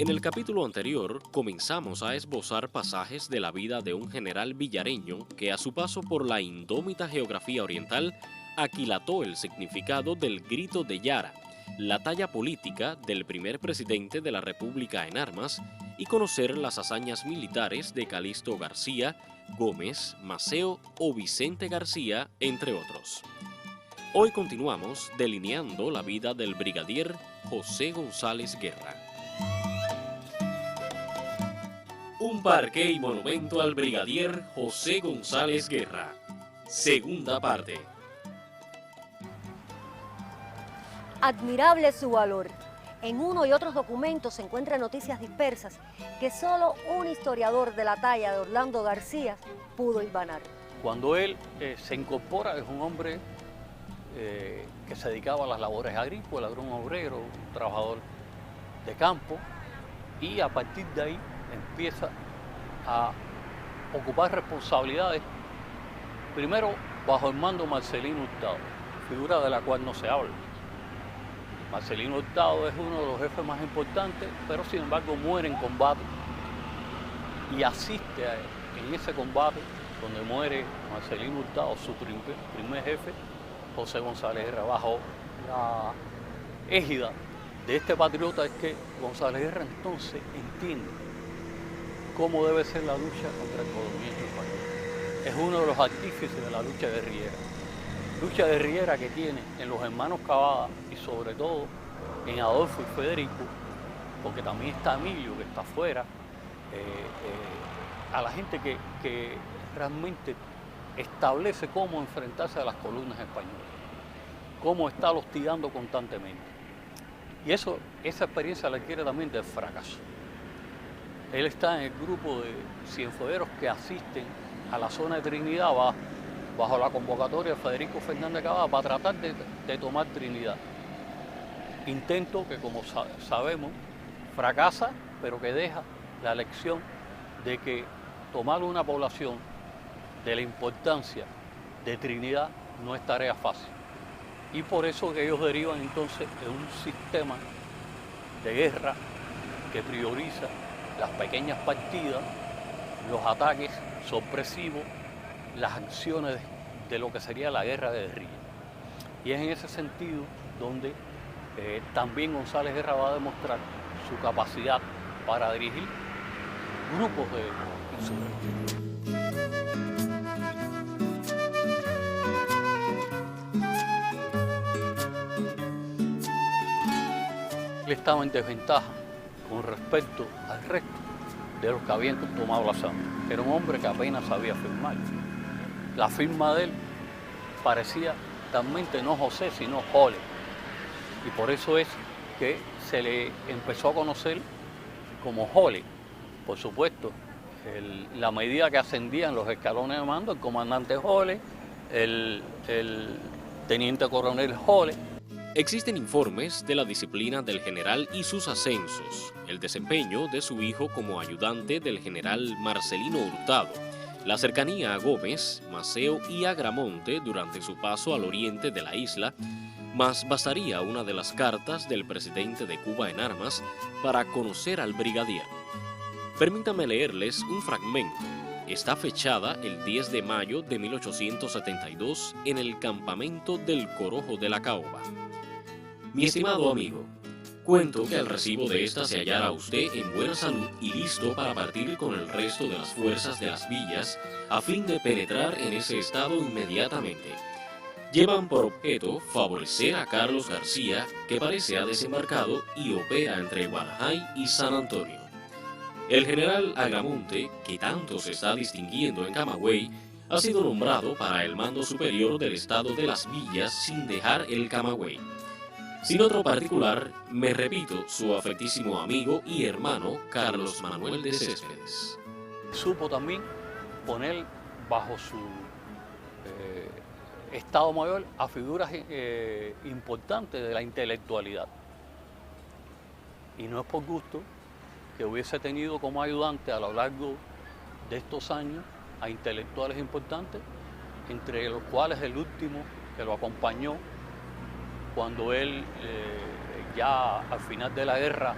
En el capítulo anterior comenzamos a esbozar pasajes de la vida de un general villareño que a su paso por la indómita geografía oriental aquilató el significado del grito de Yara, la talla política del primer presidente de la República en armas, y conocer las hazañas militares de Calixto García, Gómez, Maceo o Vicente García, entre otros. Hoy continuamos delineando la vida del brigadier José González Guerra. Un parque y monumento al brigadier José González Guerra. Segunda parte. Admirable su valor. En uno y otros documentos se encuentran noticias dispersas que solo un historiador de la talla de Orlando García pudo hilvanar. Cuando él se incorpora, es un hombre que se dedicaba a las labores agrícolas, era un obrero, un trabajador de campo, y a partir de ahí empieza a ocupar responsabilidades, primero bajo el mando de Marcelino Hurtado, figura de la cual no se habla. Marcelino Hurtado es uno de los jefes más importantes, pero sin embargo muere en combate y asiste en ese combate donde muere Marcelino Hurtado, su primer jefe, José González Guerra. Bajo la égida de este patriota es que González Guerra entonces entiende cómo debe ser la lucha contra el colonialismo español. Es uno de los artífices de la lucha guerrillera que tiene en los hermanos Cavada y sobre todo en Adolfo y Federico, porque también está Emilio que está afuera, a la gente que realmente establece cómo enfrentarse a las columnas españolas, cómo estar hostigando constantemente. Y esa experiencia la adquiere también del fracaso. Él está en el grupo de cienfuegueros que asisten a la zona de Trinidad bajo la convocatoria de Federico Fernández Cavada para tratar de tomar Trinidad. Intento que, como sabemos, fracasa, pero que deja la lección de que tomar una población de la importancia de Trinidad no es tarea fácil. Y por eso que ellos derivan entonces en un sistema de guerra que prioriza las pequeñas partidas, los ataques sorpresivos, las acciones de lo que sería la guerra de guerrilla. Y es en ese sentido donde también González Guerra va a demostrar su capacidad para dirigir grupos de insurgentes. Él estaba en desventaja con respecto al resto de los que habían tomado la sangre. Era un hombre que apenas sabía firmar. La firma de él parecía realmente no José, sino Jole. Y por eso es que se le empezó a conocer como Jole. Por supuesto, la medida que ascendían los escalones de mando, el comandante Jole, el teniente coronel Jole. Existen informes de la disciplina del general y sus ascensos, el desempeño de su hijo como ayudante del general Marcelino Hurtado, la cercanía a Gómez, Maceo y Agramonte durante su paso al oriente de la isla, mas bastaría una de las cartas del presidente de Cuba en armas para conocer al brigadier. Permítanme leerles un fragmento. Está fechada el 10 de mayo de 1872 en el campamento del Corojo de la Caoba. Mi estimado amigo, cuento que al recibo de esta se hallara usted en buena salud y listo para partir con el resto de las fuerzas de las villas a fin de penetrar en ese estado inmediatamente. Llevan por objeto favorecer a Carlos García, que parece ha desembarcado y opera entre Guanajay y San Antonio. El general Agramonte, que tanto se está distinguiendo en Camagüey, ha sido nombrado para el mando superior del estado de las villas sin dejar el Camagüey. Sin otro particular, me repito, su afectísimo amigo y hermano Carlos Manuel de Céspedes. Supo también poner bajo su Estado Mayor a figuras importantes de la intelectualidad. Y no es por gusto que hubiese tenido como ayudante a lo largo de estos años a intelectuales importantes, entre los cuales el último que lo acompañó cuando él ya al final de la guerra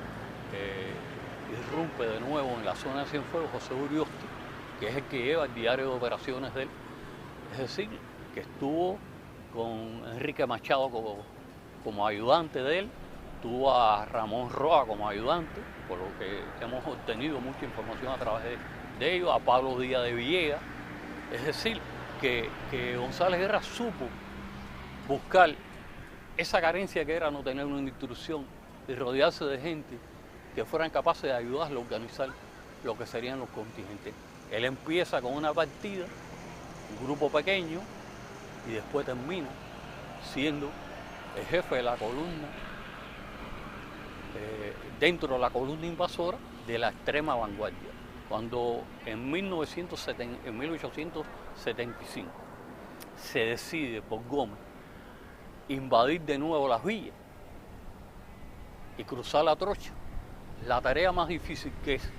irrumpe de nuevo en la zona de Cienfuegos José Urioste, que es el que lleva el diario de operaciones de él. Es decir, que estuvo con Enrique Machado como ayudante de él, tuvo a Ramón Roa como ayudante, por lo que hemos obtenido mucha información a través de ellos, a Pablo Díaz de Villegas. Es decir, que González Guerra supo buscar esa carencia que era no tener una instrucción y rodearse de gente que fueran capaces de ayudarlo a organizar lo que serían los contingentes. Él empieza con una partida, un grupo pequeño, y después termina siendo el jefe de la columna, dentro de la columna invasora de la extrema vanguardia. Cuando en 1875 se decide por Gómez invadir de nuevo las villas y cruzar la trocha, la tarea más difícil, que es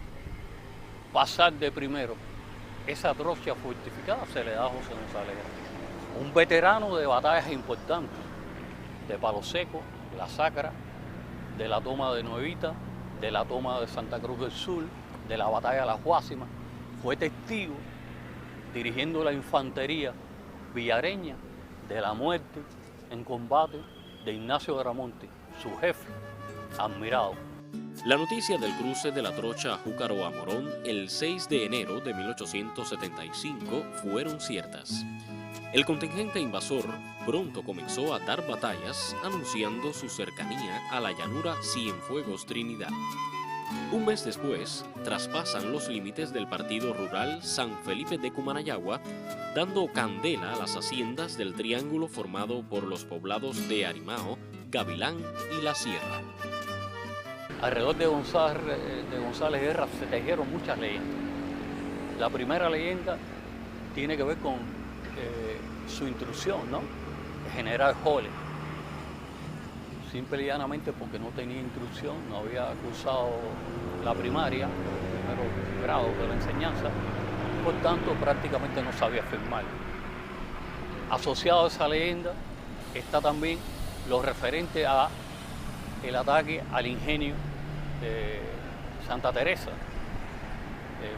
pasar de primero esa trocha fortificada, se le da a José González Guerra, un veterano de batallas importantes, de Palo Seco, La Sacra, de la toma de Nuevita, de la toma de Santa Cruz del Sur, de la batalla de las Guásimas. Fue testigo, dirigiendo la infantería villareña, de la muerte en combate de Ignacio Gramonte, su jefe, admirado. La noticia del cruce de la trocha Júcaro a Morón el 6 de enero de 1875 fueron ciertas. El contingente invasor pronto comenzó a dar batallas, anunciando su cercanía a la llanura Cienfuegos Trinidad. Un mes después, traspasan los límites del partido rural San Felipe de Cumanayagua, dando candela a las haciendas del triángulo formado por los poblados de Arimao, Gavilán y La Sierra. Alrededor de González Guerra se tejieron muchas leyendas. La primera leyenda tiene que ver con su instrucción, ¿no? El general Jole. Simple y llanamente porque no tenía instrucción, no había cursado la primaria, el primer grado de la enseñanza, por tanto prácticamente no sabía firmar. Asociado a esa leyenda está también lo referente a el ataque al ingenio de Santa Teresa,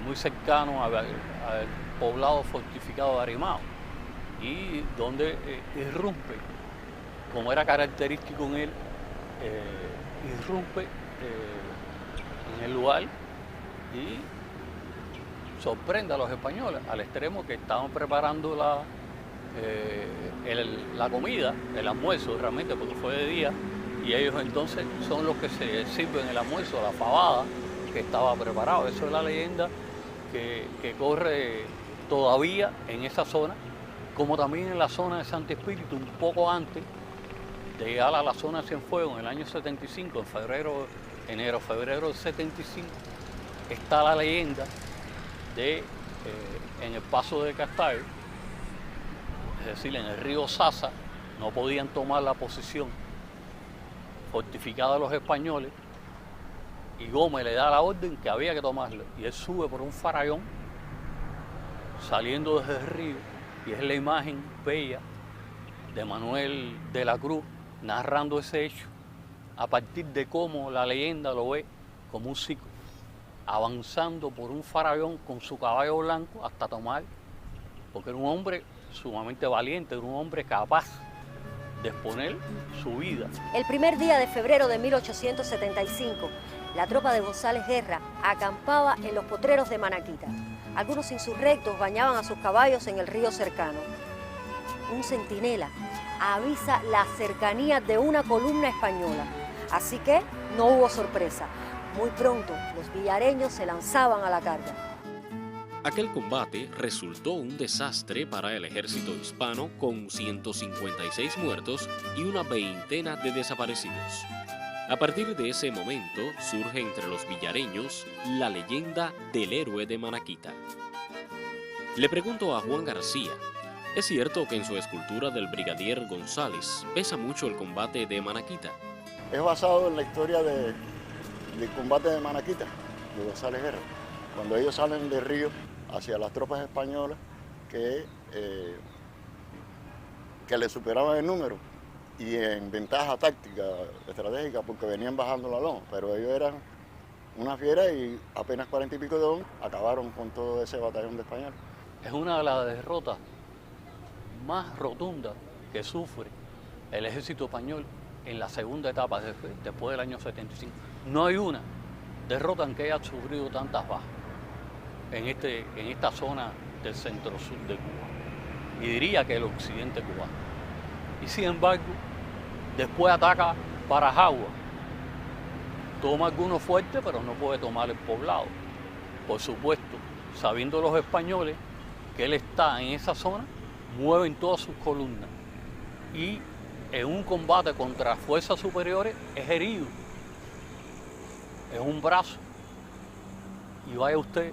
muy cercano al poblado fortificado de Arimao, y donde irrumpe, como era característico en él, irrumpe en el lugar y sorprende a los españoles, al extremo que estaban preparando la comida, el almuerzo realmente, porque fue de día, y ellos entonces son los que se sirven el almuerzo, la fabada que estaba preparado. Eso es la leyenda que corre todavía en esa zona, como también en la zona de Santo Espíritu, un poco antes de llegar a la zona de Cienfuegos en el año 75, en enero-febrero del 75, está la leyenda de en el paso de Castayo, es decir, en el río Sasa, no podían tomar la posición fortificada de los españoles, y Gómez le da la orden que había que tomarlo, y él sube por un farallón saliendo desde el río, y es la imagen bella de Manuel de la Cruz narrando ese hecho a partir de cómo la leyenda lo ve como un ciclo, avanzando por un farallón con su caballo blanco hasta tomar, porque era un hombre sumamente valiente, era un hombre capaz de exponer su vida. El primer día de febrero de 1875, la tropa de González Guerra acampaba en los potreros de Manaquita. Algunos insurrectos bañaban a sus caballos en el río cercano. Un centinela avisa la cercanía de una columna española, así que no hubo sorpresa. Muy pronto los villareños se lanzaban a la carga. Aquel combate resultó un desastre para el ejército hispano, con 156 muertos y una veintena de desaparecidos. A partir de ese momento surge entre los villareños la leyenda del héroe de Manaquita. Le pregunto a Juan García, ¿es cierto que en su escultura del brigadier González pesa mucho el combate de Manaquita? Es basado en la historia del combate de Manaquita, de González Guerra, cuando ellos salen del río hacia las tropas españolas que le superaban el número y en ventaja táctica, estratégica, porque venían bajando la loma, pero ellos eran una fiera y apenas 40 y pico de hombres acabaron con todo ese batallón de españoles. Es una de las derrotas más rotundas que sufre el ejército español en la segunda etapa, después del año 75. No hay una derrota en que haya sufrido tantas bajas en esta zona del centro-sur de Cuba, y diría que el occidente cubano. Y sin embargo, después ataca Parajagua, toma algunos fuertes, pero no puede tomar el poblado. Por supuesto, sabiendo los españoles que él está en esa zona, mueven todas sus columnas y en un combate contra fuerzas superiores es herido en un brazo. Y vaya usted,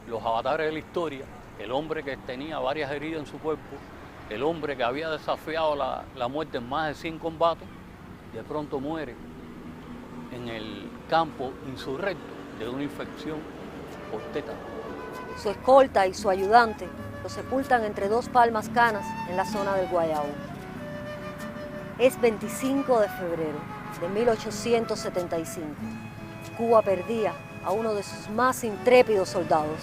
los avatares de la historia, el hombre que tenía varias heridas en su cuerpo, el hombre que había desafiado la muerte en más de 100 combates, de pronto muere en el campo insurrecto de una infección por tétano. Su escolta y su ayudante lo sepultan entre dos palmas canas en la zona del Guayabo. Es 25 de febrero de 1875. Cuba perdía a uno de sus más intrépidos soldados.